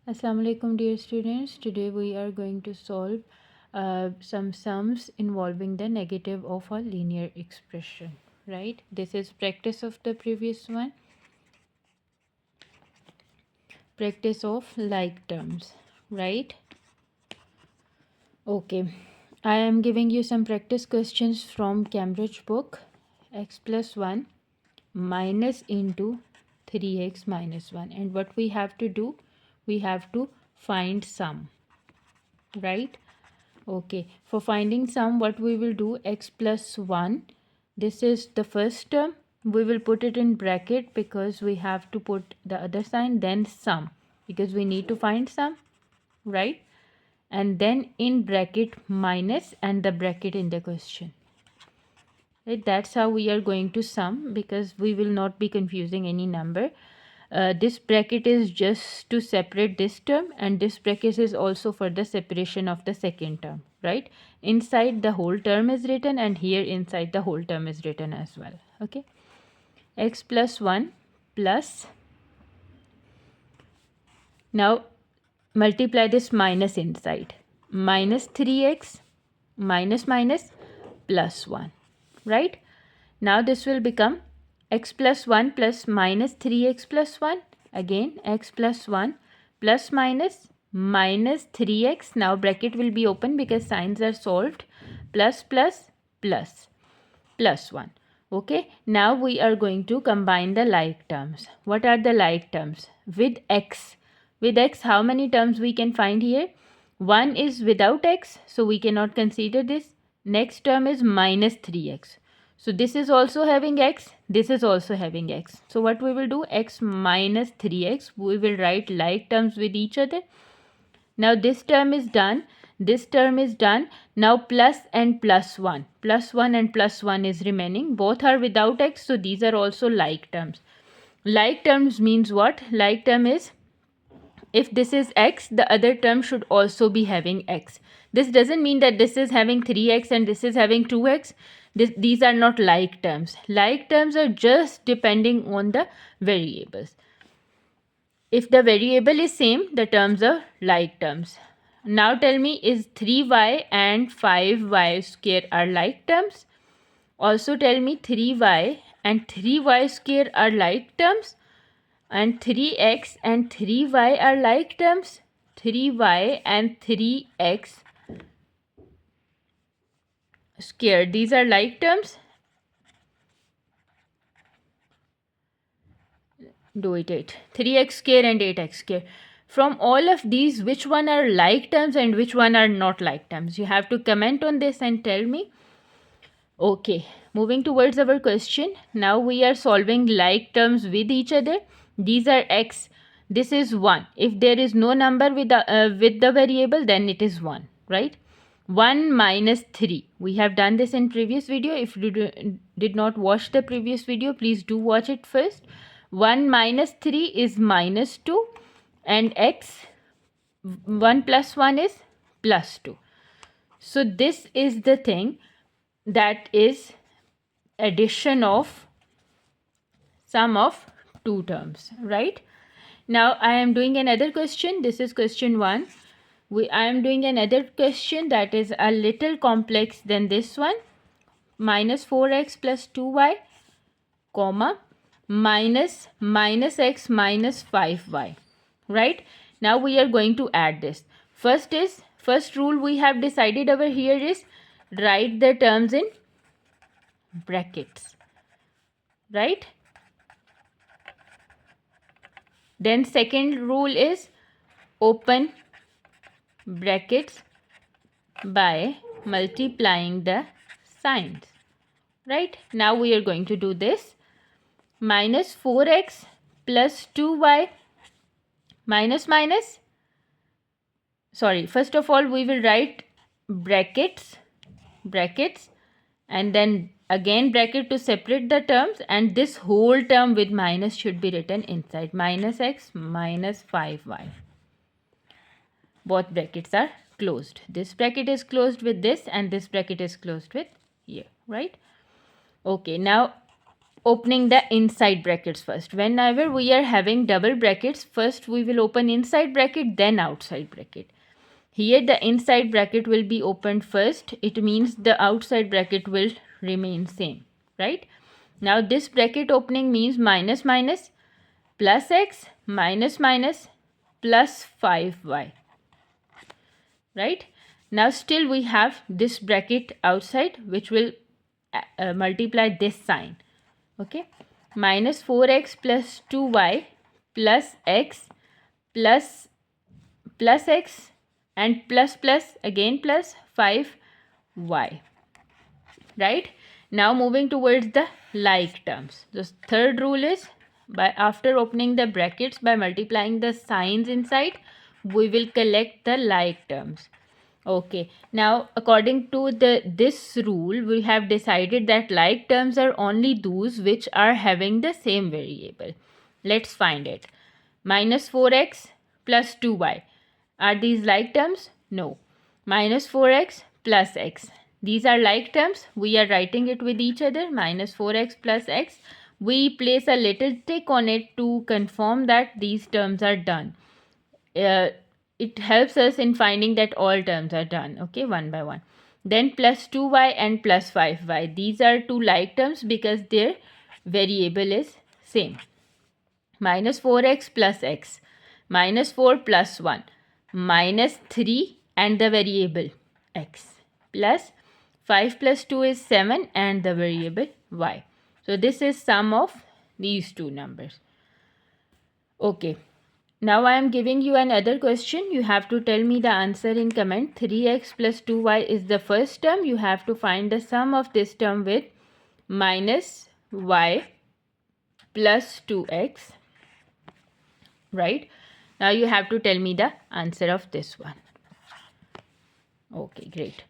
Assalamu alaikum dear students. Today we are going to solve some sums involving the negative of a linear expression, right? This is practice of the previous one, practice of like terms, right? Okay, I am giving you some practice questions from Cambridge book. X plus 1 minus into 3x minus 1, and what we have to do, we have to find sum, right? Okay, for finding sum, what we will do, x plus 1, this is the first term, we will put it in bracket because we have to put the other sign, then sum, because we need to find sum, right? And then in bracket minus and the bracket in the question. Right, that's how we are going to sum, because we will not be confusing any number. This bracket is just to separate this term, and this bracket is also for the separation of the second term, right? Inside the whole term is written, and here inside the whole term is written as well. Okay, x plus 1 plus, now multiply this minus inside, minus 3x minus minus plus 1, right? Now this will become x plus 1 plus minus 3x plus 1, again x plus 1 plus minus minus 3x, now bracket will be open because signs are solved, plus plus plus plus 1. Okay, now we are going to combine the like terms. What are the like terms? With x. With x, how many terms we can find here? 1 is without x, so we cannot consider this. Next term is minus 3x. So this is also having x, this is also having x. So what we will do, x minus 3x, we will write like terms with each other. Now this term is done, this term is done. Now plus and plus 1. Plus 1 and plus 1 is remaining. Both are without x, so these are also like terms. Like terms means what? Like term is, if this is x, the other term should also be having x. This doesn't mean that this is having 3x and this is having 2x. These are not like terms. Like terms are just depending on the variables. If the variable is same, the terms are like terms. Now tell me, is 3y and 5y square are like terms? Also tell me, 3y and 3y square are like terms? And 3x and 3y are like terms? 3y and 3x square, these are like terms? Do it 8. 3x square and 8x square. From all of these, which one are like terms and which one are not like terms? You have to comment on this and tell me. Okay, moving towards our question. Now we are solving like terms with each other. These are x. This is 1. If there is no number with the variable, then it is 1, right? 1 minus 3. We have done this in previous video. If you did not watch the previous video, please do watch it first. 1 minus 3 is minus 2, and x 1 plus 1 is plus 2. So this is the thing, that is addition of sum of two terms, right? Now I am doing another question. This is question 1. I am doing another question that is a little complex than this one. Minus 4x plus 2y, comma, minus x minus 5y, right? Now we are going to add this. First rule we have decided over here is write the terms in brackets, right? Then second rule is open brackets by multiplying the signs, right? Now we are going to do this. Minus 4x plus 2y minus minus, sorry, first of all we will write brackets, and then again bracket to separate the terms, and this whole term with minus should be written inside. Minus x minus 5y. Both brackets are closed. This bracket is closed with this, and this bracket is closed with here, right? Okay, now opening the inside brackets first. Whenever we are having double brackets, first we will open inside bracket, then outside bracket. Here the inside bracket will be opened first. It means the outside bracket will remain same, right? Now this bracket opening means minus minus plus x minus minus plus 5y, right? Now still we have this bracket outside which will multiply this sign, okay? Minus 4x plus 2y plus x plus x and plus again plus 5y, right? Now moving towards the like terms. The third rule is, after opening the brackets by multiplying the signs inside, we will collect the like terms. Okay, now according to this rule, we have decided that like terms are only those which are having the same variable. Let's find it. Minus 4x plus 2y. Are these like terms? No. Minus 4x plus x. These are like terms. We are writing it with each other. Minus 4x plus x. We place a little tick on it to confirm that these terms are done. It helps us in finding that all terms are done, okay, one by one. Then plus 2y and plus 5y. These are two like terms because their variable is same. Minus 4x plus x. Minus 4 plus 1. Minus 3 and the variable x. Plus 5 plus 2 is 7 and the variable y. So this is sum of these two numbers. Okay. Now I am giving you another question. You have to tell me the answer in comment. 3x plus 2y is the first term. You have to find the sum of this term with minus y plus 2x. Right? Now you have to tell me the answer of this one. Okay, great.